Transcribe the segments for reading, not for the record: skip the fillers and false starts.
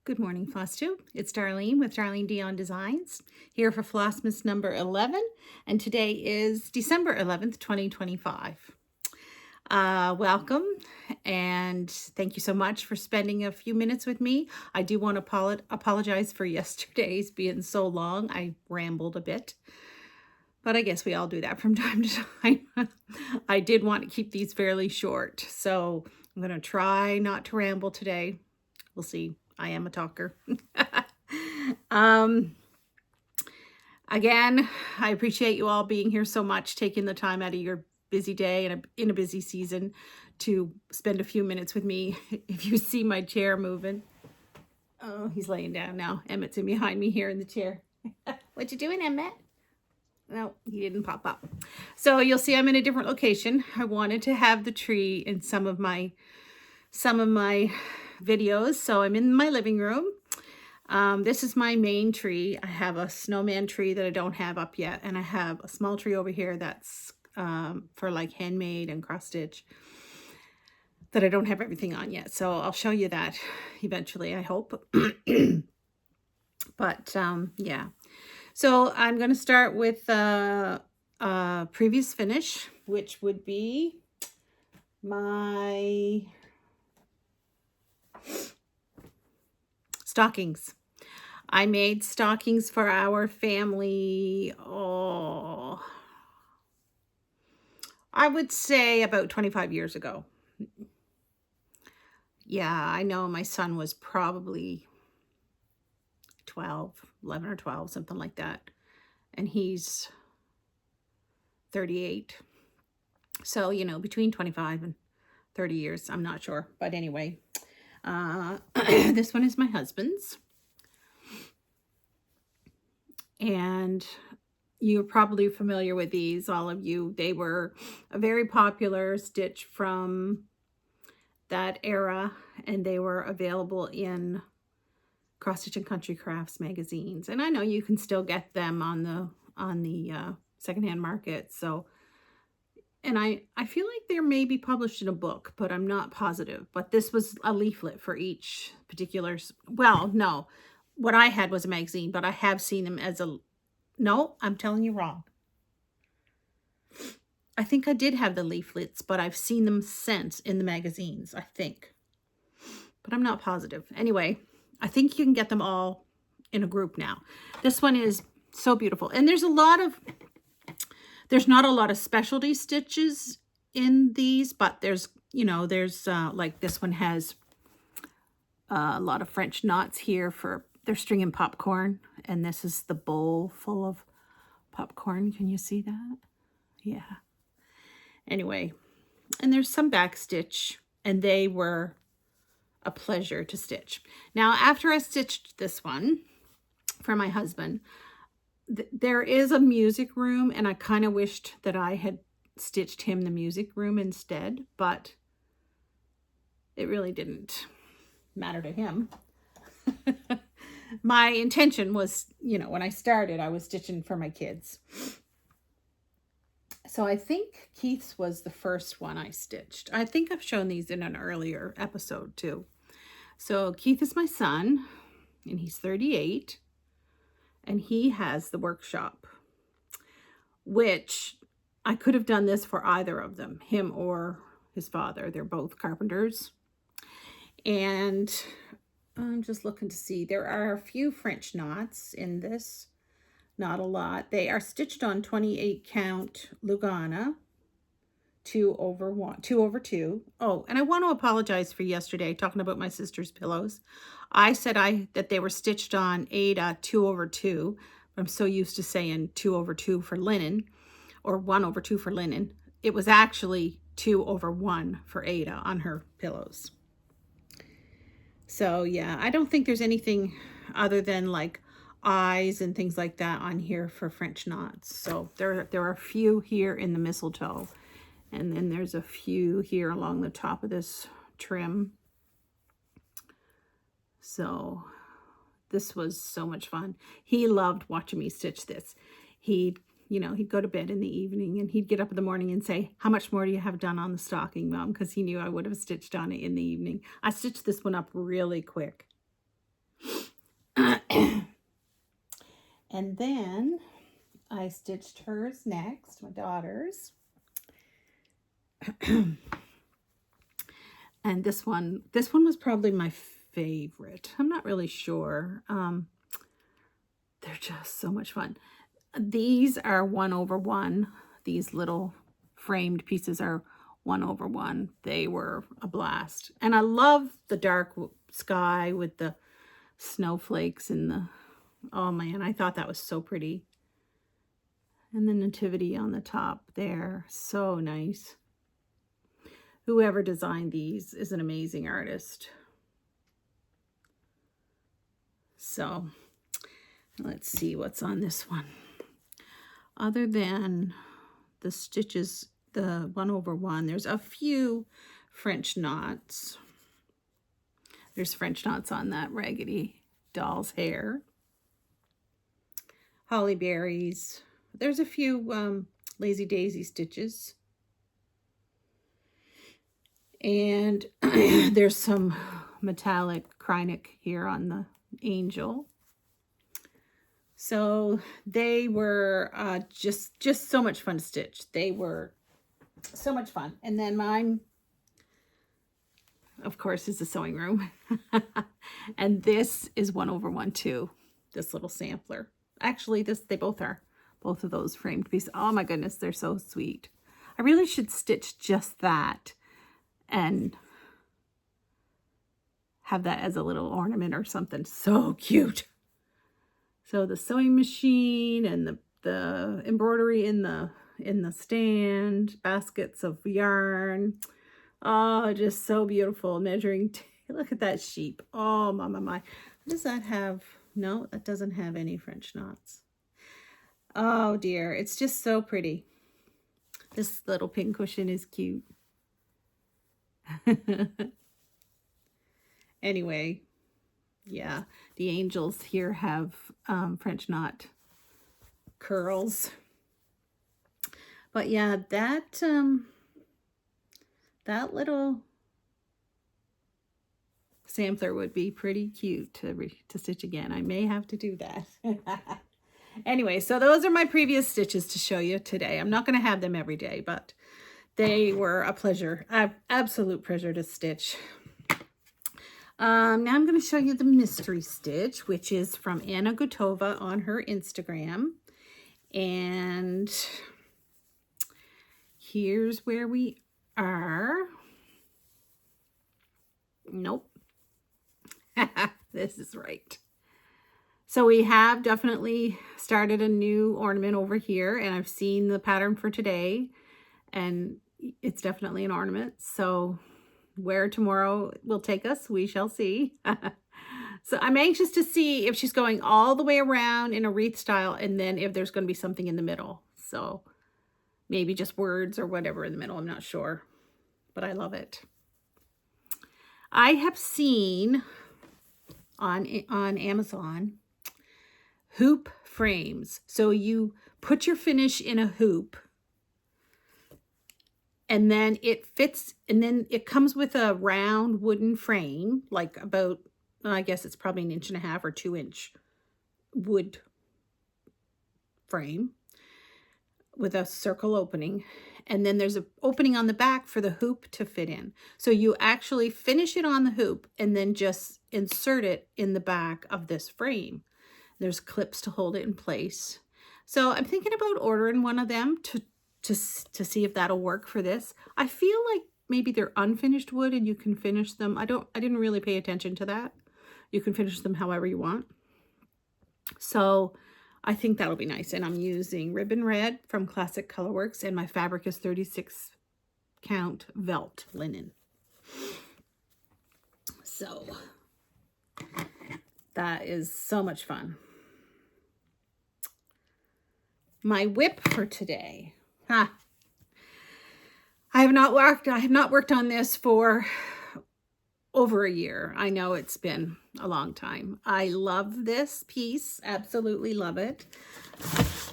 Good morning, Floss Tube. It's Darlene with Darlene Dion Designs here for Flossmas number 11, and today is December 11th, 2025. Welcome, and thank you so much for spending a few minutes with me. I do want to apologize for yesterday's being so long. I rambled a bit, but I guess we all do that from time to time. I did want to keep these fairly short, so I'm going to try not to ramble today. We'll see. I am a talker. Again, I appreciate you all being here so much, taking the time out of your busy day and in a busy season to spend a few minutes with me. If you see my chair moving, oh, he's laying down now. Emmett's in behind me here in the chair. What you doing, Emmett? No, he didn't pop up. So you'll see I'm in a different location. I wanted to have the tree in some of my videos, so I'm in my living room. This is my main tree. I have a snowman tree that I don't have up yet, and I have a small tree over here that's for like handmade and cross stitch that I don't have everything on yet, so I'll show you that eventually, I hope. But yeah, so I'm going to start with previous finish, which would be my stockings. I made stockings for our family, I would say about 25 years ago. Yeah, I know my son was probably 11 or 12, something like that. And he's 38. So, between 25 and 30 years, I'm not sure. But anyway, this one is my husband's. And you're probably familiar with these, all of you. They were a very popular stitch from that era, and they were available in Cross Stitch and Country Crafts magazines. And I know you can still get them on the secondhand market. So, and I feel like they're maybe published in a book, but I'm not positive. But this was a leaflet for each particular, well, no. What I had was a magazine, but I have seen them as no, I'm telling you wrong. I think I did have the leaflets, but I've seen them since in the magazines, I think. But I'm not positive. Anyway, I think you can get them all in a group now. This one is so beautiful. And there's not a lot of specialty stitches in these, but there's like this one has a lot of French knots here for they're stringing popcorn, and this is the bowl full of popcorn. Can you see that? Yeah. Anyway, and there's some back stitch, and they were a pleasure to stitch. Now, after I stitched this one for my husband, there is a music room, and I kind of wished that I had stitched him the music room instead, but it really didn't matter to him. My intention was, when I started, I was stitching for my kids. So I think Keith's was the first one I stitched. I think I've shown these in an earlier episode too. So Keith is my son, and he's 38, and he has the workshop, which I could have done this for either of them, him or his father. They're both carpenters. And I'm just looking to see. There are a few French knots in this. Not a lot. They are stitched on 28 count Lugana, 2/2. Oh, and I want to apologize for yesterday talking about my sister's pillows. I said that they were stitched on Aida 2/2. I'm so used to saying 2/2 for linen, or 1/2 for linen. It was actually 2/1 for Aida on her pillows. So yeah, I don't think there's anything other than like eyes and things like that on here for French knots. So there are a few here in the mistletoe, and then there's a few here along the top of this trim. So this was so much fun. He loved watching me stitch this. He'd go to bed in the evening, and he'd get up in the morning and say, "How much more do you have done on the stocking, Mom?" Because he knew I would have stitched on it in the evening. I stitched this one up really quick. And then I stitched hers next, my daughter's. And this one was probably my favorite. I'm not really sure. They're just so much fun. These are 1/1. These little framed pieces are 1/1. They were a blast. And I love the dark sky with the snowflakes and the, oh man, I thought that was so pretty. And the nativity on the top there, so nice. Whoever designed these is an amazing artist. So let's see what's on this one. Other than the stitches, the 1/1, there's a few French knots. There's French knots on that Raggedy doll's hair. Holly berries. There's a few Lazy Daisy stitches. And there's some metallic Krynic here on the angel. So they were just so much fun to stitch. They were so much fun. And then mine, of course, is the sewing room. And this is 1/1 too, this little sampler. Actually, they both are. Both of those framed pieces. Oh my goodness, they're so sweet. I really should stitch just that and have that as a little ornament or something. So cute. So the sewing machine and the embroidery in the stand, baskets of yarn. Oh, just so beautiful. Measuring look at that sheep. Oh my. Does that have? No, that doesn't have any French knots. Oh dear, it's just so pretty. This little pincushion is cute. Anyway, yeah, the angels here have French knot curls. But yeah, that little sampler would be pretty cute to stitch again. I may have to do that. Anyway, so those are my previous stitches to show you today. I'm not going to have them every day, but they were a pleasure, absolute pleasure to stitch. Now I'm going to show you the mystery stitch, which is from Anna Gutova on her Instagram. And here's where we are. Nope. This is right. So we have definitely started a new ornament over here, and I've seen the pattern for today, and it's definitely an ornament. So where tomorrow will take us, we shall see. So I'm anxious to see if she's going all the way around in a wreath style, and then if there's going to be something in the middle. So maybe just words or whatever in the middle. I'm not sure, but I love it. I have seen on Amazon hoop frames. So you put your finish in a hoop, and then it fits, and then it comes with a round wooden frame, like about, I guess it's probably 1.5 inch or 2 inch wood frame with a circle opening. And then there's an opening on the back for the hoop to fit in. So you actually finish it on the hoop and then just insert it in the back of this frame. There's clips to hold it in place. So I'm thinking about ordering one of them to see if that'll work for this. I feel like maybe they're unfinished wood and you can finish them. I didn't really pay attention to that. You can finish them however you want. So I think that'll be nice. And I'm using Ribbon Red from Classic Colorworks, and my fabric is 36 count Velt linen. So that is so much fun. My whip for today. I have not worked on this for over a year. I know it's been a long time. I love this piece. Absolutely love it.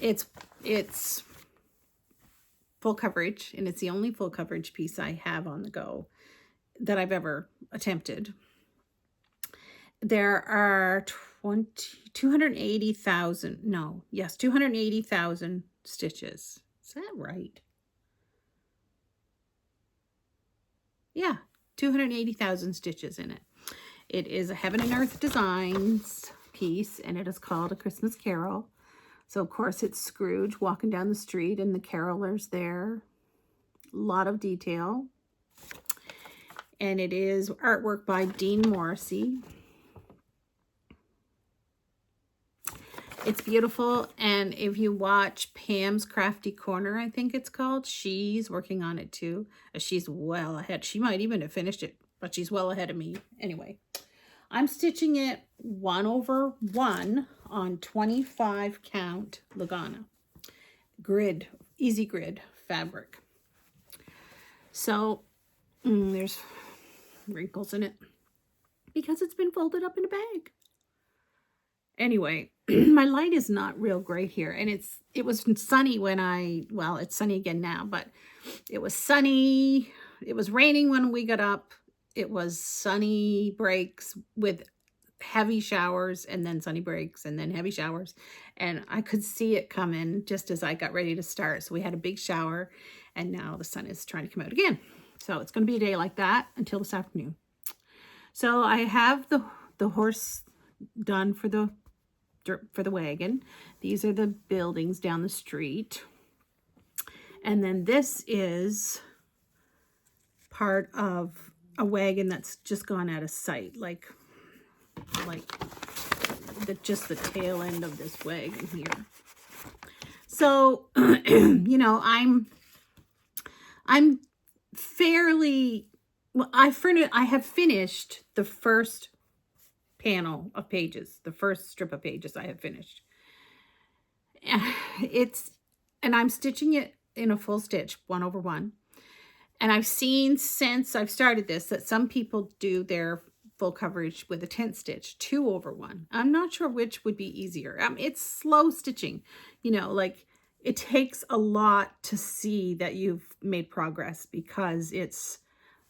It's full coverage, and it's the only full coverage piece I have on the go that I've ever attempted. There are 280,000. No, yes, 280,000 stitches. Is that right? Yeah, 280,000 stitches in it. It is a Heaven and Earth Designs piece, and it is called A Christmas Carol. So, of course, it's Scrooge walking down the street, and the carolers there. A lot of detail. And it is artwork by Dean Morrissey. It's beautiful, and if you watch Pam's Crafty Corner, I think it's called, she's working on it too. She's well ahead. She might even have finished it, but she's well ahead of me. Anyway, I'm stitching it 1/1 on 25 count Lagana grid, easy grid fabric. So there's wrinkles in it because it's been folded up in a bag. Anyway, my light is not real great here, and it was sunny when well, it's sunny again now, but it was sunny. It was raining when we got up. It was sunny breaks with heavy showers, and then sunny breaks, and then heavy showers, and I could see it coming just as I got ready to start. So we had a big shower, and now the sun is trying to come out again. So it's going to be a day like that until this afternoon. So I have the horse done for the wagon. These are the buildings down the street. And then this is part of a wagon that's just gone out of sight, like just the tail end of this wagon here. So, you know, I'm fairly, well, I have finished the first panel of pages, the first strip of pages I have finished. And I'm stitching it in a full stitch, 1/1. And I've seen since I've started this that some people do their full coverage with a 10th stitch, 2/1. I'm not sure which would be easier. It's slow stitching, you know, like it takes a lot to see that you've made progress because it's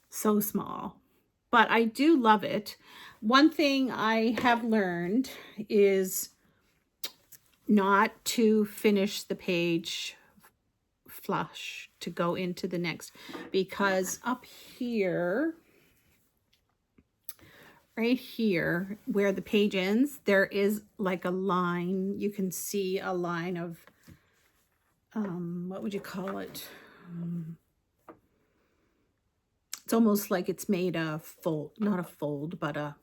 so small. But I do love it. One thing I have learned is not to finish the page flush to go into the next, because up here, right here where the page ends, there is like a line. You can see a line of what would you call it? It's almost like it's made a fold, not a fold, but a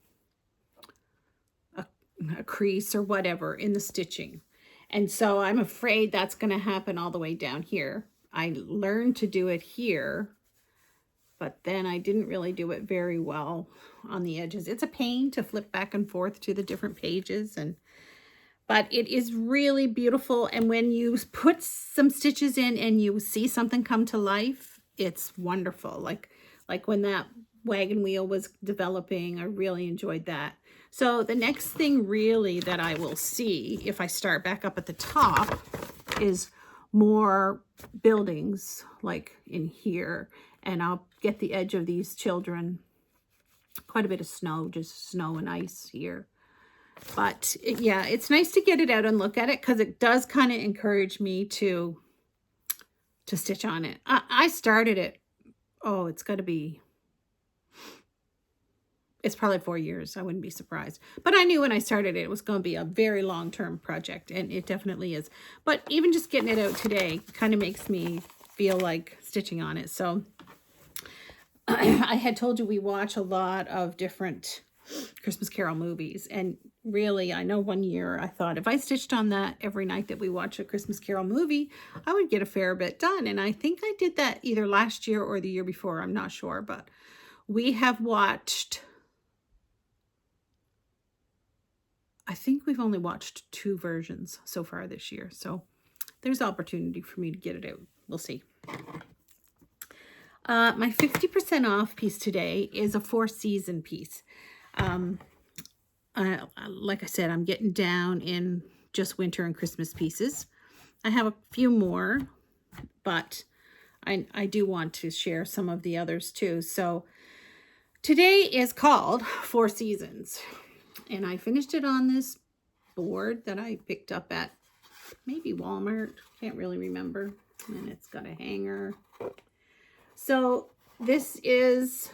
crease or whatever in the stitching. And so I'm afraid that's going to happen all the way down here. I learned to do it here, but then I didn't really do it very well on the edges. It's a pain to flip back and forth to the different pages, but it is really beautiful. And when you put some stitches in and you see something come to life, it's wonderful. Like when that wagon wheel was developing, I really enjoyed that. So the next thing really that I will see if I start back up at the top is more buildings like in here. And I'll get the edge of these children. Quite a bit of snow, just snow and ice here. But yeah, it's nice to get it out and look at it because it does kind of encourage me to stitch on it. I started it. Oh, it's probably 4 years. I wouldn't be surprised. But I knew when I started it was going to be a very long-term project, and it definitely is. But even just getting it out today kind of makes me feel like stitching on it. So I had told you we watch a lot of different Christmas Carol movies, and really, I know one year I thought if I stitched on that every night that we watch a Christmas Carol movie, I would get a fair bit done. And I think I did that either last year or the year before. I'm not sure, but we have watched, I think we've only watched 2 versions so far this year. So there's opportunity for me to get it out. We'll see. My 50% off piece today is a 4-season piece. Like I said, I'm getting down in just winter and Christmas pieces. I have a few more, but I do want to share some of the others too. So today is called 4 Seasons, and I finished it on this board that I picked up at maybe Walmart. Can't really remember. And it's got a hanger. So this is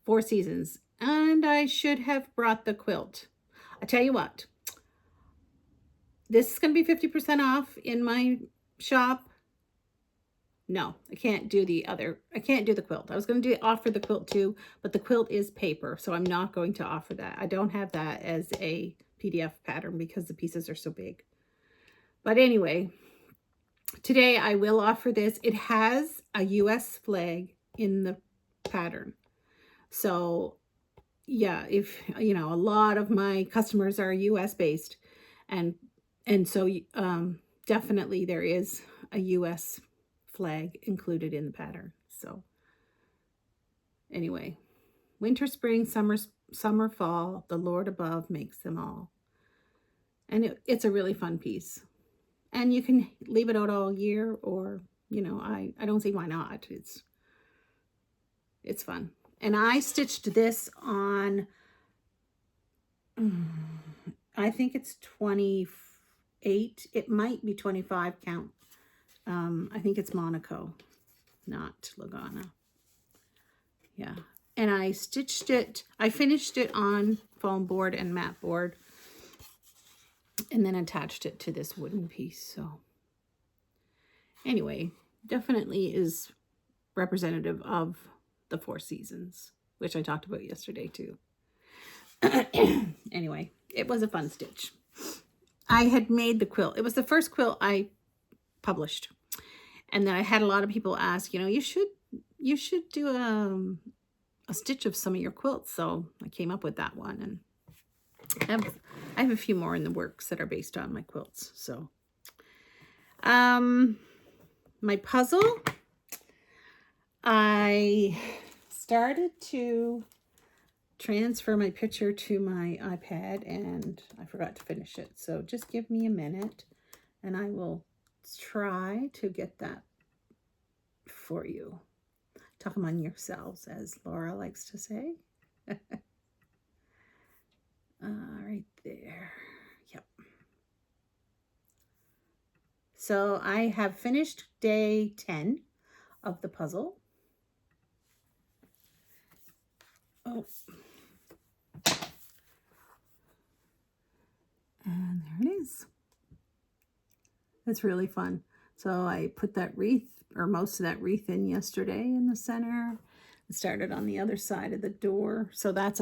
Four Seasons. And I should have brought the quilt. I tell you what. This is going to be 50% off in my shop. No, I can't do the other. I can't do the quilt. I was going to offer the quilt too, but the quilt is paper, so I'm not going to offer that. I don't have that as a PDF pattern because the pieces are so big. But anyway, today I will offer this. It has a US flag in the pattern. So yeah, if you know, a lot of my customers are US based, and so definitely there is a US flag included in the pattern. So anyway, winter, spring, summer, fall, the Lord above makes them all. And it's a really fun piece. And you can leave it out all year, or, you know, I don't see why not. It's fun. And I stitched this on, I think it's 28. It might be 25 count. I think it's Monaco, not Lagana. Yeah. And I stitched it, I finished it on foam board and mat board, and then attached it to this wooden piece. So anyway, definitely is representative of the Four Seasons, which I talked about yesterday too. Anyway, it was a fun stitch. I had made the quilt. It was the first quilt I published. And then I had a lot of people ask, you know, you should do a stitch of some of your quilts. So I came up with that one, and I have a few more in the works that are based on my quilts. So my puzzle, I started to transfer my picture to my iPad and I forgot to finish it. So just give me a minute and I will try to get that for you. Talk among yourselves, as Laura likes to say. Right there. Yep. So I have finished day 10 of the puzzle. Oh. And there it is. It's really fun. So I put that wreath, or most of that wreath, in yesterday in the center. It started on the other side of the door. So that's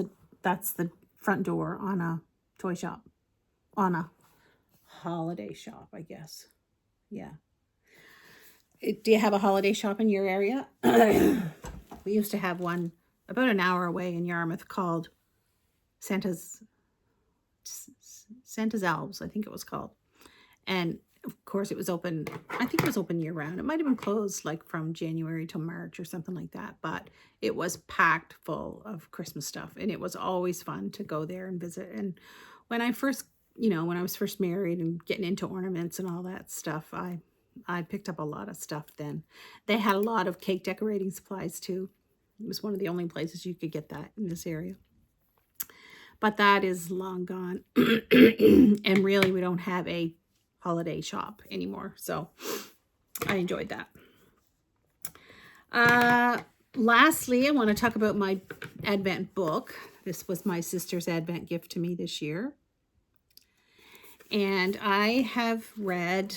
the front door on a toy shop, on a holiday shop, I guess. Yeah. Do you have a holiday shop in your area? We used to have one about an hour away in Yarmouth called Santa's Elves, I think it was called. And of course it was open, I think it was open year round. It might have been closed like from January to March or something like that, but it was packed full of Christmas stuff, and it was always fun to go there and visit. And when I first, you know, when I was first married and getting into ornaments and all that stuff, I picked up a lot of stuff then. They had a lot of cake decorating supplies too. It was one of the only places you could get that in this area. But that is long gone. And really, we don't have a holiday shop anymore. So I enjoyed that. Lastly, I want to talk about my Advent book. This was my sister's Advent gift to me this year. And I have read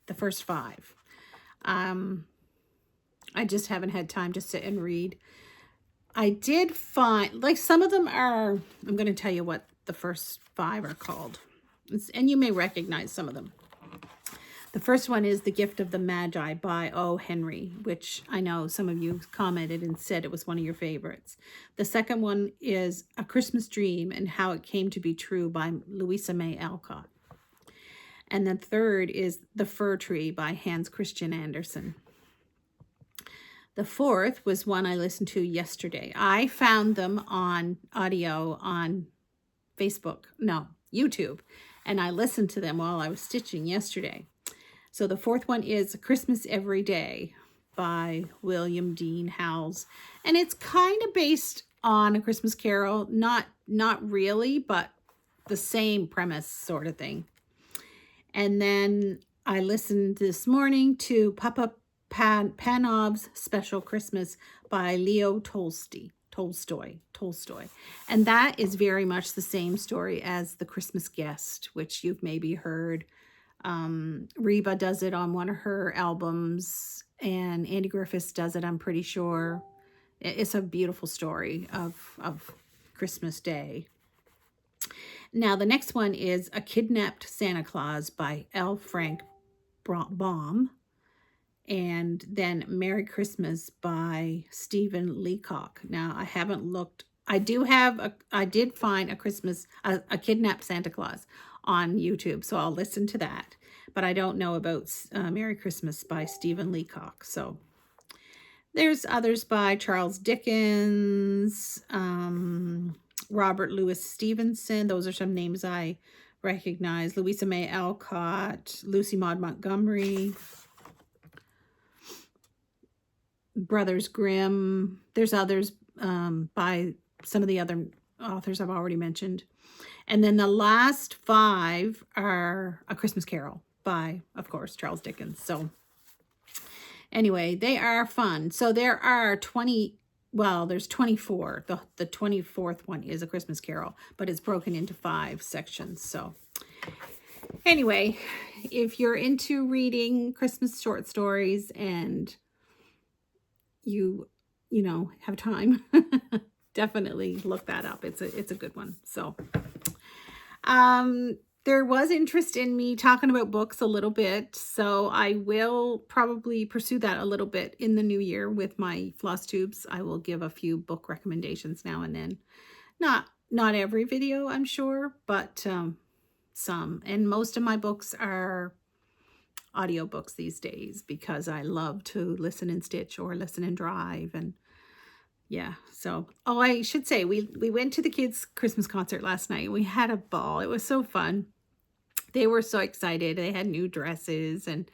the first 5. I just haven't had time to sit and read. I did find, like, some of them are, I'm going to tell you what the first 5 are called. And you may recognize some of them. The first one is The Gift of the Magi by O. Henry, which I know some of you commented and said it was one of your favorites. The second one is A Christmas Dream and How It Came to Be True by Louisa May Alcott. And the third is The Fir Tree by Hans Christian Andersen. The fourth was one I listened to yesterday. I found them on audio on YouTube. And I listened to them while I was stitching yesterday. So the fourth one is Christmas Every Day by William Dean Howells. And it's kind of based on A Christmas Carol. Not really, but the same premise sort of thing. And then I listened this morning to Papa Panov's Special Christmas by Leo Tolstoy. And that is very much the same story as The Christmas Guest, which you've maybe heard. Reba does it on one of her albums, and Andy Griffiths does it, I'm pretty sure. It's a beautiful story of Christmas Day. Now, the next one is A Kidnapped Santa Claus by L. Frank Baum. And then Merry Christmas by Stephen Leacock. Now, I haven't looked. I did find a Kidnapped Santa Claus on YouTube, so I'll listen to that. But I don't know about Merry Christmas by Stephen Leacock. So there's others by Charles Dickens, Robert Louis Stevenson. Those are some names I recognize. Louisa May Alcott, Lucy Maud Montgomery, Brothers Grimm. There's others by some of the other authors I've already mentioned. And then the last 5 are A Christmas Carol by, of course, Charles Dickens. So anyway, they are fun. So there are there's 24. The 24th one is A Christmas Carol, but it's broken into 5 sections. So anyway, if you're into reading Christmas short stories and you have time, definitely look that up. It's a good one. So there was interest in me talking about books a little bit, so I will probably pursue that a little bit in the new year with my floss tubes. I will give a few book recommendations now and then. Not every video, I'm sure, but some. And most of my books are audiobooks these days because I love to listen and stitch or listen and drive. And yeah, so I should say we went to the kids' Christmas concert last night. We had a ball. It was so fun. They were so excited. They had new dresses and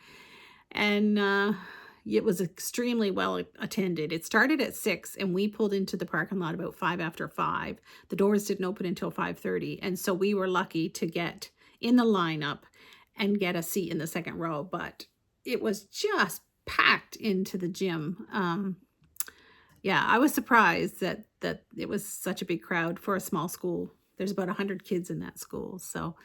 it was extremely well attended. It started at 6 and we pulled into the parking lot about 5 after 5. The doors didn't open until 5:30, and so we were lucky to get in the lineup and get a seat in the second row, but it was just packed into the gym. Yeah, I was surprised that it was such a big crowd for a small school. There's about 100 kids in that school. So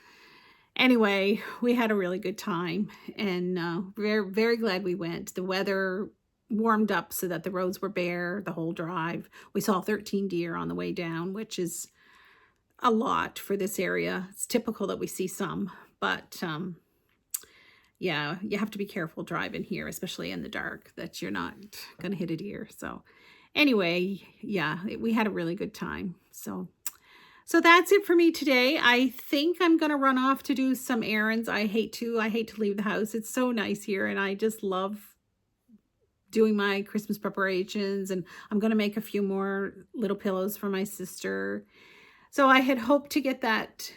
anyway, we had a really good time, and very, very glad we went. The weather warmed up so that the roads were bare the whole drive. We saw 13 deer on the way down, which is a lot for this area. It's typical that we see some, but yeah, you have to be careful driving here, especially in the dark, that you're not going to hit a deer. So anyway, yeah, we had a really good time. So that's it for me today. I think I'm going to run off to do some errands. I hate to leave the house. It's so nice here, and I just love doing my Christmas preparations, and I'm going to make a few more little pillows for my sister. So I had hoped to get that,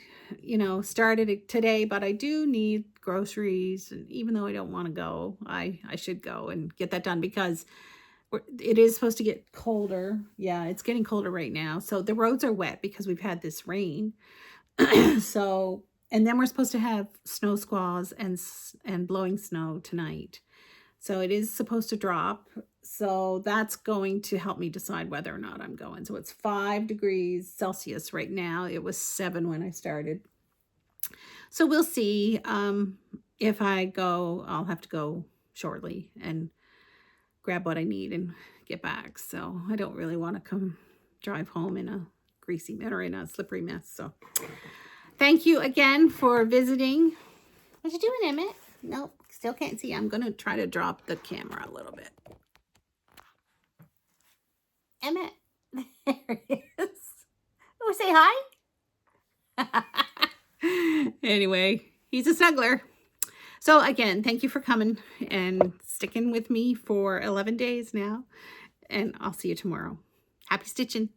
started today, but I do need groceries, and even though I don't want to go, I should go and get that done because it is supposed to get colder. Yeah, it's getting colder right now. So the roads are wet because we've had this rain. So, and then we're supposed to have snow squalls and blowing snow tonight. So it is supposed to drop. So that's going to help me decide whether or not I'm going. So it's 5 degrees Celsius right now. It was 7 when I started. So we'll see. If I go, I'll have to go shortly and grab what I need and get back. So I don't really want to drive home in a greasy or in a slippery mess. So thank you again for visiting. What you doing, Emmett? Nope, still can't see. I'm going to try to drop the camera a little bit. Emmett, there he is. Oh, say hi. Anyway, he's a snuggler. So again, thank you for coming and sticking with me for 11 days now, and I'll see you tomorrow. Happy stitching.